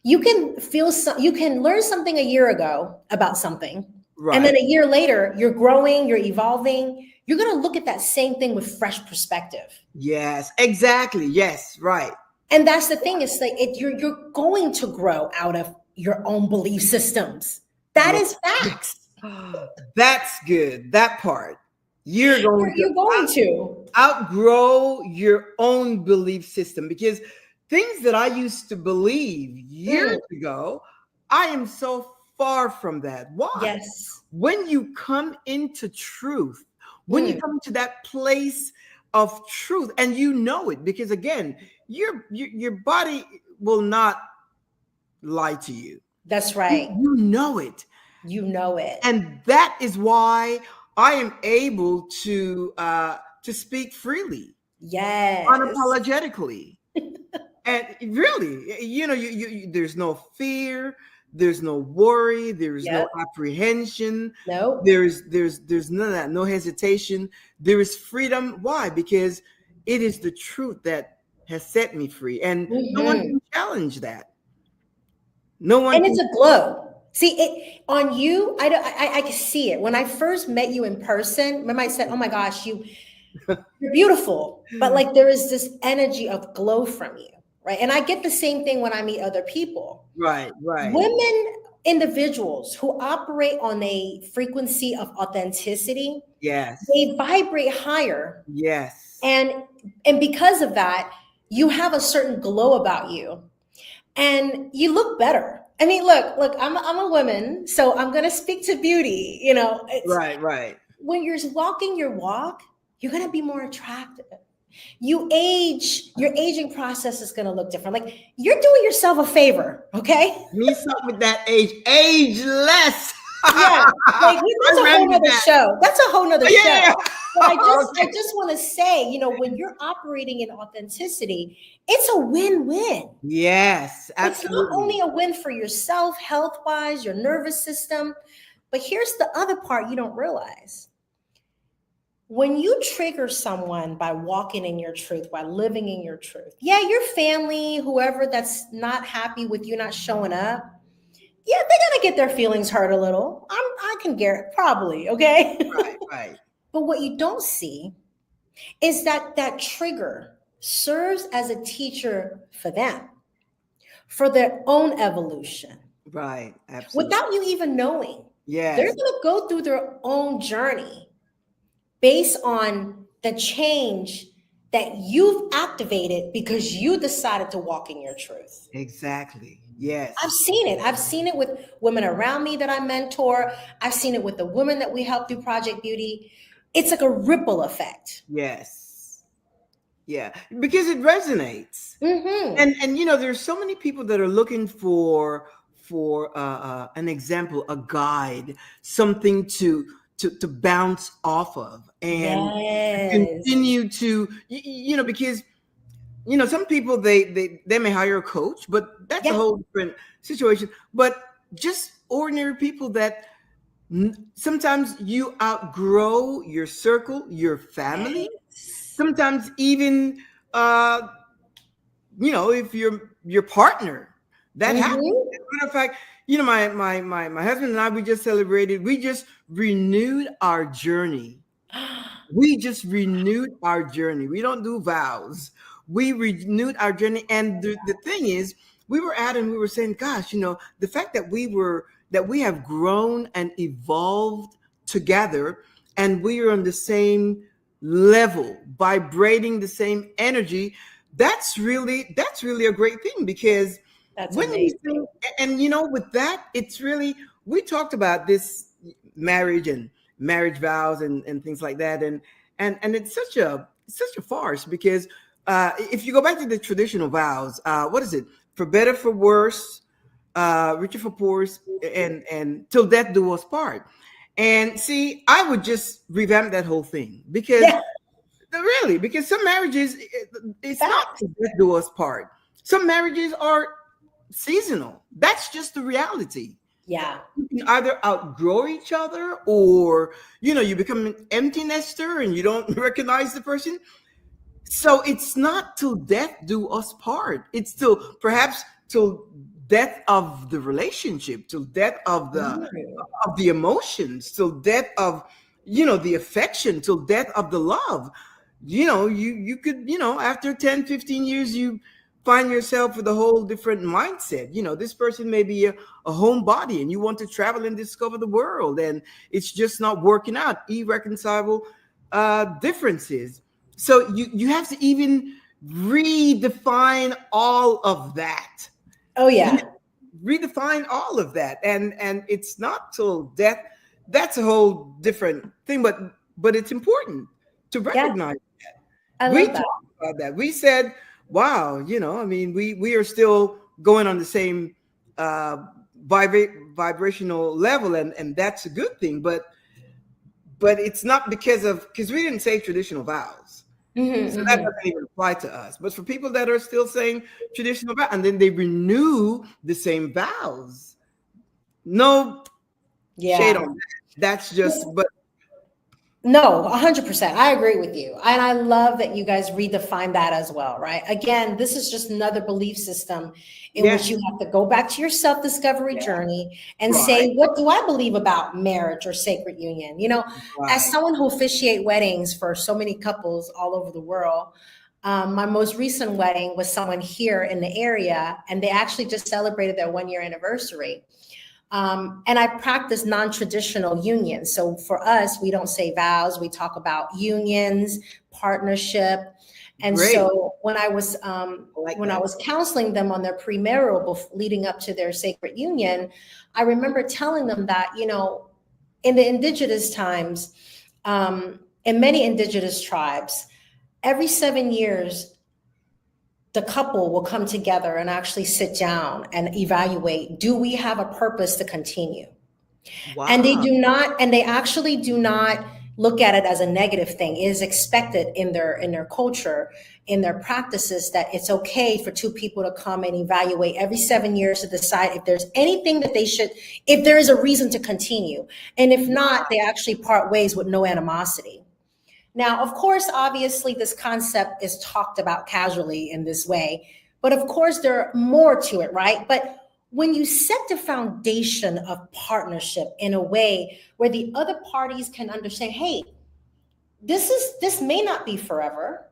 you can learn something a year ago about something, and
Right.
then a year later you're growing, you're evolving, you're going to look at that same thing with fresh perspective.
Yes, exactly. Yes, right.
And that's the thing, is like you're going to grow out of your own belief systems. That
Yeah.
is facts.
That's good. That part. You're going to
You're going to.
outgrow your own belief system, because things that I used to believe years
Mm,
ago, I am so far from that. Why?
yes.
When you come into truth, when you
Mm,
come to that place of truth, and you know it, because again, your body will not lie to you.
that's
You,
right.
you know it.
You know it.
And that is why I am able to speak freely,
Yes.
unapologetically. And really, there's no fear, there's no worry, there's no
Yep.
apprehension,
Nope.
there's none of that, no hesitation. There is freedom. Why? Because it is the truth that has set me free, and no one
Mhm.
can challenge that. No one
And
can.
it's a glow. See it on you. I can see it. When I first met you in person, remember I said, "Oh my gosh, you're beautiful," but like there is this energy of glow from you, right? And I get the same thing when I meet other people.
Right, right.
Women, individuals who operate on a frequency of authenticity,
Yes.
they vibrate higher,
Yes.
and because of that, you have a certain glow about you, and you look better. I mean, look, I'm a woman, so I'm gonna speak to beauty. You know, it's
Right, right.
when you're walking your walk, you're gonna be more attractive. You age, your aging process is gonna look different. Like you're doing yourself a favor, okay?
Me something with that age. Age less.
Yeah, like
I
that's a
ran
whole
with
nother
that.
show. That's a whole nother show.
Yeah.
But I
Okay.
just want to say, you know, when you're operating in authenticity, it's a win-win.
Yes,
It's not
absolutely.
only a win for yourself, health wise, your nervous system, but here's the other part you don't realize. When you trigger someone by walking in your truth, by living in your truth, yeah, your family, whoever that's not happy with you not showing up, yeah, they're gonna get their feelings hurt a little. I can get probably, okay?
Right, right.
But what you don't see is that that trigger serves as a teacher for them, for their own evolution,
Right. Absolutely.
without you even knowing. They're
Yes.
going to go through their own journey based on the change that you've activated because you decided to walk in your truth.
Exactly. Yes.
I've seen it. I've seen it with women around me that I mentor. I've seen it with the women that we help through Project Beauty. It's like a ripple effect.
Yes. Yeah. Because it resonates.
Mm-hmm.
And there's so many people that are looking for an example, a guide, something to bounce off of, and to
Yes.
continue to because some people they may hire a coach, but that's a
Yeah.
whole different situation. But just ordinary people that sometimes you outgrow your circle, your family,
Yes.
sometimes even uh if your partner, that happens.
Mm-hmm.
As a matter of fact, my husband and I, we just celebrated, we just renewed our journey. We just renewed our journey. We don't do vows. We renewed our journey. And the thing is, we were at and we were saying, gosh, the fact that we have grown and evolved together, and we are on the same level, vibrating the same energy, that's really a great thing. Because
That's
when you
amazing.
think, and with that, it's really, we talked about this marriage and marriage vows and things like that, and it's such a farce. Because if you go back to the traditional vows, what is it? For better, for worse, richer for poor's, and till death do us part. And see, I would just revamp that whole thing because
Yeah.
really, because some marriages, it's not
Fact.
till death do us part. Some marriages are seasonal. That's just the reality.
Yeah.
You can either outgrow each other, or you become an empty nester and you don't recognize the person. So it's not till death do us part. It's till perhaps till death of the relationship, till death of
Mm.
the emotions, till death of the affection, till death of the love. You could, after 10, 15 years, you find yourself with a whole different mindset. This person may be a homebody and you want to travel and discover the world, and it's just not working out. Irreconcilable differences. So you have to even redefine all of that.
Oh
You
yeah.
redefine all of that, and it's not till death. That's a whole different thing, but it's important to
Yeah.
recognize.
I
We
love that.
talked about that. We said, wow, I mean, we are still going on the same vibrational level, and that's a good thing. But it's not because we didn't say traditional vows. So that
Hmm.
doesn't even apply to us. But for people that are still saying traditional vows, and then they renew the same vows, no shade
Yeah.
on that. That's just, but
No, 100%. I agree with you. And I love that you guys redefine that as well, right? Again, this is just another belief system in
yeah,
which you have to go back to your self-discovery journey and
right,
say, what do I believe about marriage or sacred union? As
right,
someone who officiate weddings for so many couples all over the world, my most recent wedding was someone here in the area, and they actually just celebrated their 1 year anniversary. And I practice non-traditional unions. So for us, we don't say vows. We talk about unions, partnership. And
great.
so
I like
when I
that.
was counseling them on their premarital leading up to their sacred union, I remember telling them that in the indigenous times, in many indigenous tribes, every 7 years the couple will come together and actually sit down and evaluate, do we have a purpose to continue? And
Wow.
they actually do not look at it as a negative thing. It is expected in their culture, in their practices, that it's okay for two people to come and evaluate every 7 years to decide if there's anything that if there is a reason to continue. And if not, they actually part ways with no animosity. Now, of course, obviously, this concept is talked about casually in this way, but of course, there are more to it, right? But when you set the foundation of partnership in a way where the other parties can understand, hey, this may not be forever,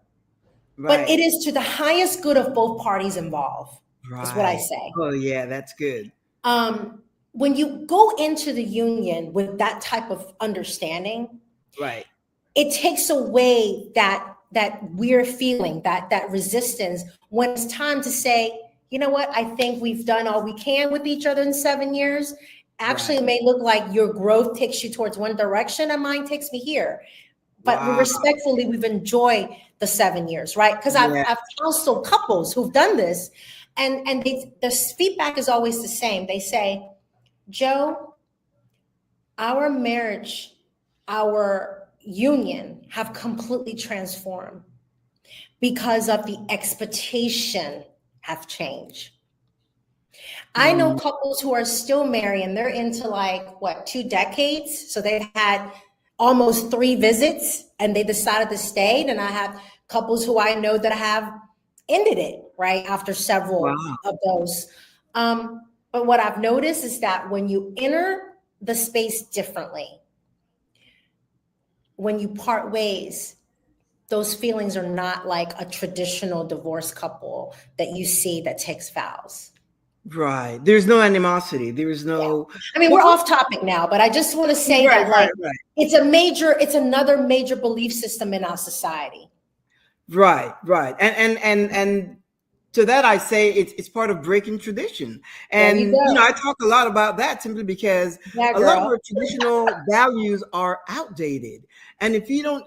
but it
Right.
is to the highest good of both parties involved, is what I
Right.
say.
Oh yeah, that's good.
When you go into the union with that type of understanding,
Right.
it takes away that weird feeling, that resistance when it's time to say, you know what, I think we've done all we can with each other in 7 years. Actually,
Right.
it may look like your growth takes you towards one direction and mine takes me here, but
Wow.
respectfully, we've enjoyed the 7 years, right? Because I've,
Yeah.
I've counseled couples who've done this, and the feedback is always the same. They say, Joe, our marriage, our union have completely transformed because of the expectation have changed. I know
Mm,
couples who are still married and they're into like what, 2 decades. So they've had almost 3 visits and they decided to stay. And I have couples who I know that have ended it right after several
wow.
of those. But what I've noticed is that when you enter the space differently, when you part ways, those feelings are not like a traditional divorce couple that you see that takes vows.
Right. There's no animosity. There is
Yeah.
no.
I mean, we're
Well,
off topic now, but I just want to say
right,
that
right,
like
right,
it's another major belief system in our society.
right. And to that I say it's part of breaking tradition.
There you
And I
go.
talk a lot about that simply because
Yeah,
a lot of our
girl.
traditional values are outdated. And if you don't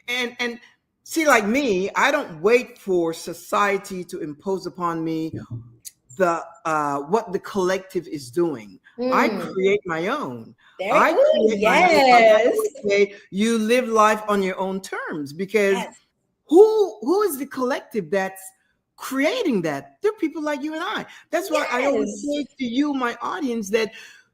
and see, like me, I don't wait for society to impose upon me the what the collective is doing. I create my own. I
Ooh,
create my own.
yes.
Okay, you live life on your own terms, because
Yes.
who is the collective that's creating that? They're people like you and I. That's why I always
Yes.
say to you, my audience, that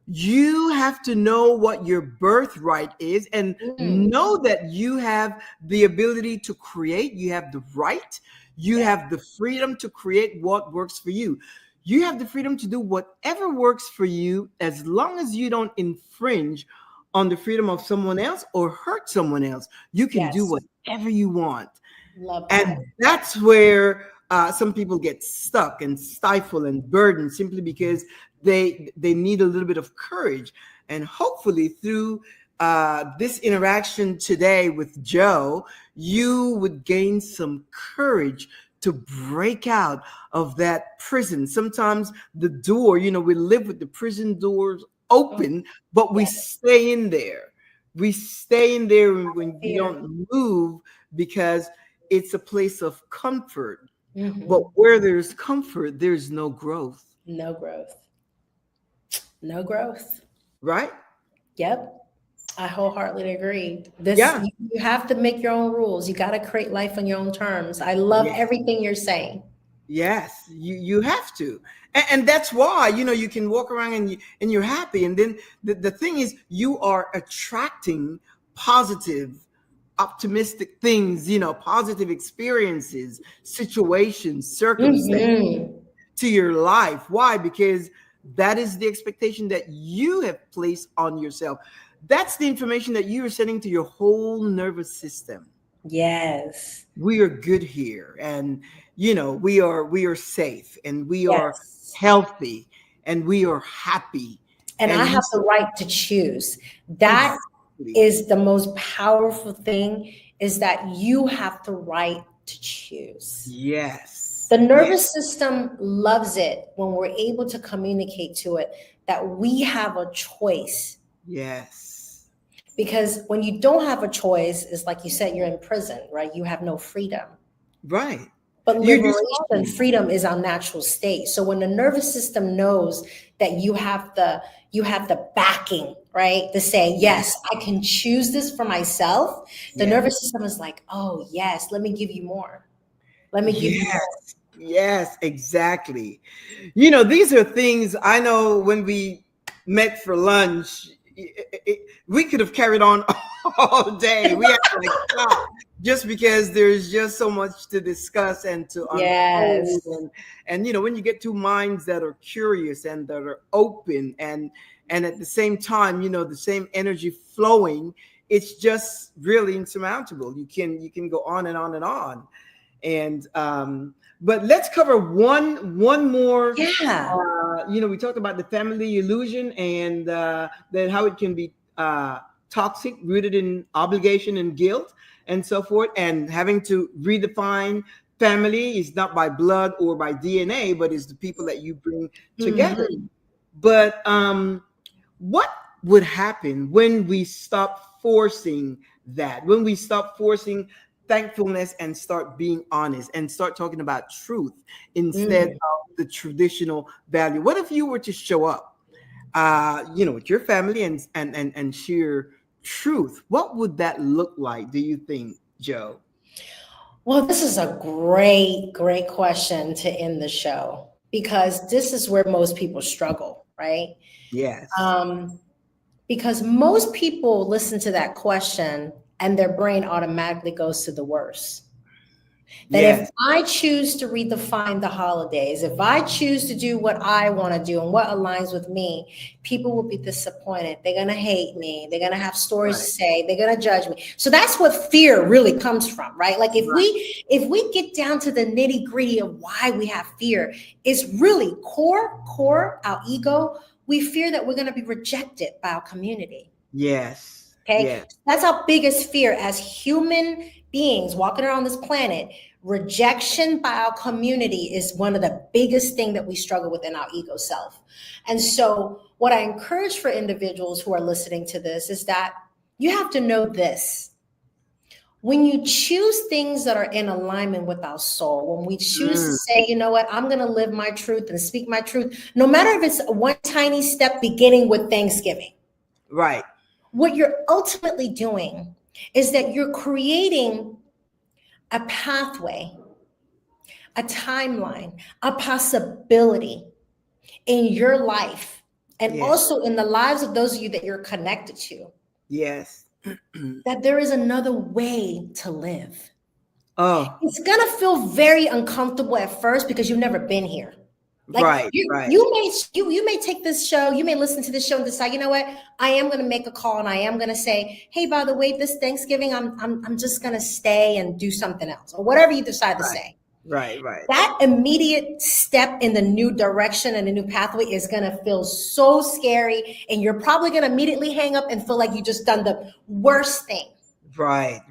you have to know what your birthright is, and know that you have the ability to create. You have the right. You have the freedom to create what works for you. You have the freedom to do whatever works for you, as long as you don't infringe on the freedom of someone else or hurt someone else. You can do
Yes.
whatever you want.
Love that.
And that's where some people get stuck and stifled and burdened, simply because they need a little bit of courage. And hopefully through this interaction today with Joe, you would gain some courage to break out of that prison. Sometimes the door, we live with the prison doors open, but we stay in there. We stay in there when we don't move, because it's a place of comfort. But where there's comfort, there's no growth.
No growth. No growth.
Right?
Yep. I wholeheartedly agree. You have to make your own rules. You got to create life on your own terms. I love everything you're saying.
Yes, you have to. And that's why, you can walk around and you're happy. And then the thing is, you are attracting positive, optimistic things, positive experiences, situations, circumstances to your life. Why? Because that is the expectation that you have placed on yourself. That's the information that you are sending to your whole nervous system.
Yes.
We are good here, and we are safe, and we are healthy, and we are happy.
And I have the right to choose. That is the most powerful thing, is that you have the right to choose.
Yes.
The nervous system loves it when we're able to communicate to it that we have a choice.
Yes.
Because when you don't have a choice, it's like you said, you're in prison, right? You have no freedom.
Right.
But liberation, freedom is our natural state. So when the nervous system knows that you have the backing, right, to say, yes, I can choose this for myself, the nervous system is like, oh, yes, let me give you more. Let me give you more.
Yes, exactly. These are things I know. When we met for lunch, we could have carried on all day. We had to stop, just because there's just so much to discuss and to unfold. And when you get two minds that are curious and that are open, and at the same time, the same energy flowing, it's just really insurmountable. You can go on and on and on. And but let's cover one more. We talked about the family illusion, and then how it can be toxic, rooted in obligation and guilt and so forth, and having to redefine family is not by blood or by DNA, but is the people that you bring together. But what would happen when we stop forcing that, when we stop forcing thankfulness and start being honest and start talking about truth instead of the traditional value? What if you were to show up, with your family and share truth? What would that look like, do you think, Joe?
Well, this is a great question to end the show, because this is where most people struggle, right?
Yes.
Because most people listen to that question and their brain automatically goes to the worst. That if I choose to redefine the holidays, if I choose to do what I want to do and what aligns with me, people will be disappointed. They're going to hate me. They're going to have stories to say. They're going to judge me. So that's what fear really comes from, right? Like if we get down to the nitty gritty of why we have fear, it's really core, our ego. We fear that we're going to be rejected by our community.
Yes.
Okay.
Yes.
That's our biggest fear as human beings walking around this planet. Rejection by our community is one of the biggest things that we struggle with in our ego self. And so what I encourage for individuals who are listening to this is that you have to know this. when you choose things that are in alignment with our soul, when we choose to say, you know what, I'm going to live my truth and speak my truth, no matter if it's one tiny step beginning with Thanksgiving.
Right.
What you're ultimately doing is that you're creating a pathway, a timeline, a possibility in your life, and also in the lives of those of you that you're connected to.
Yes.
That there is another way to live.
Oh,
it's gonna feel very uncomfortable at first because you've never been here. Like
right.
you may take this show, you may listen to this show and decide, you know what, I am gonna make a call and I am gonna say, hey, by the way, this Thanksgiving, I'm just gonna stay and do something else, or whatever you decide to say.
Right.
That immediate step in the new direction and the new pathway is going to feel so scary. And you're probably going to immediately hang up and feel like you just done the worst thing.
Right.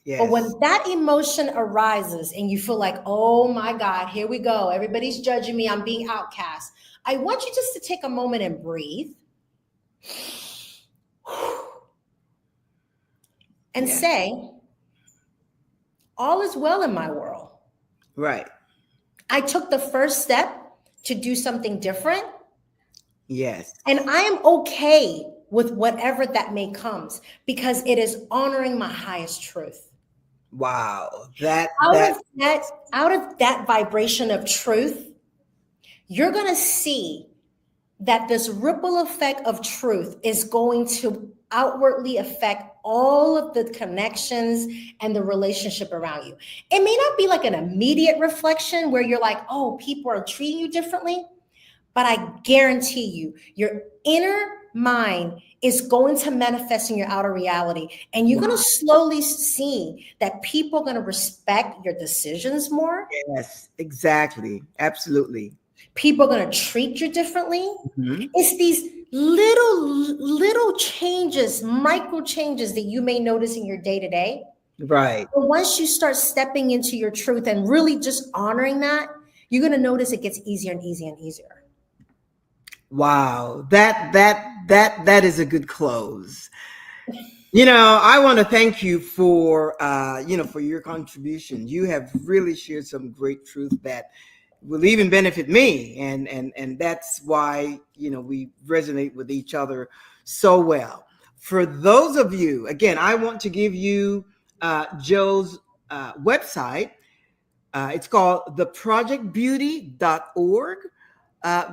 Yes.
But when that emotion arises and you feel like, oh my God, here we go. Everybody's judging me. I'm being outcast. I want you just to take a moment and breathe. And say, all is well in my world.
Right.
I took the first step to do something different.
Yes.
And I am okay with whatever that may comes because it is honoring my highest truth.
Wow.
Out of that vibration of truth, you're going to see that this ripple effect of truth is going to outwardly affect all of the connections and the relationship around you. It may not be like an immediate reflection where you're like, oh, people are treating you differently, but I guarantee you, your inner mind is going to manifest in your outer reality. And you're going to slowly see that people are going to respect your decisions more.
Yes, exactly. Absolutely.
People are going to treat you differently. Mm-hmm. It's these little changes, micro changes that you may notice in your day-to-day.
Right.
But once you start stepping into your truth and really just honoring that, you're going to notice it gets easier and easier and easier.
Wow. That is a good close. You know, I want to thank you for, for your contribution. You have really shared some great truth that will even benefit me. And that's why, we resonate with each other so well. For those of you, again, I want to give you Joe's website. It's called theprojectbeauty.org.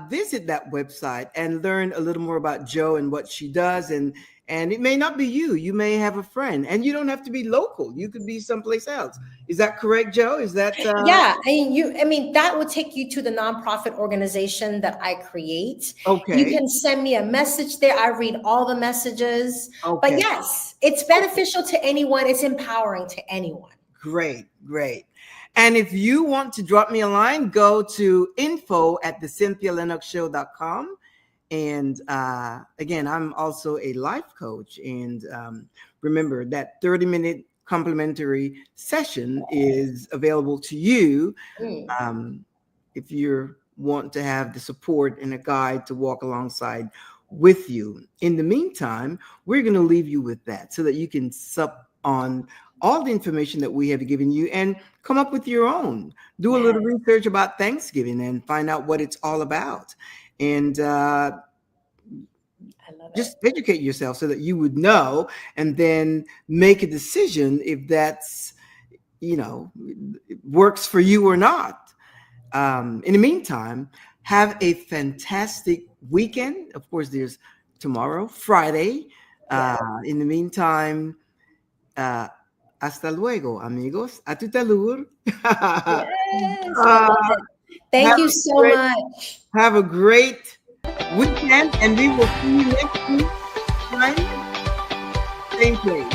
Visit that website and learn a little more about Joe and what she does. And it may not be you. You may have a friend, and you don't have to be local. You could be someplace else. Is that correct, Joe? Is that?
Yeah. That would take you to the nonprofit organization that I create. Okay. You can send me a message there. I read all the messages. Okay. But yes, it's beneficial to anyone. It's empowering to anyone.
Great. And if you want to drop me a line, go to info@thecynthialinoxshow.com. And again, I'm also a life coach. And remember that 30-minute complimentary session is available to you if you want to have the support and a guide to walk alongside with you. In the meantime, we're going to leave you with that so that you can sup on all the information that we have given you and come up with your own. Do a little research about Thanksgiving and find out what it's all about. And just educate yourself so that you would know and then make a decision if that's, works for you or not. In the meantime, have a fantastic weekend. Of course, there's tomorrow, Friday. In the meantime, hasta luego, amigos. A tu talur.
Thank you so much.
Have a great weekend, and we will see you next week. Same place.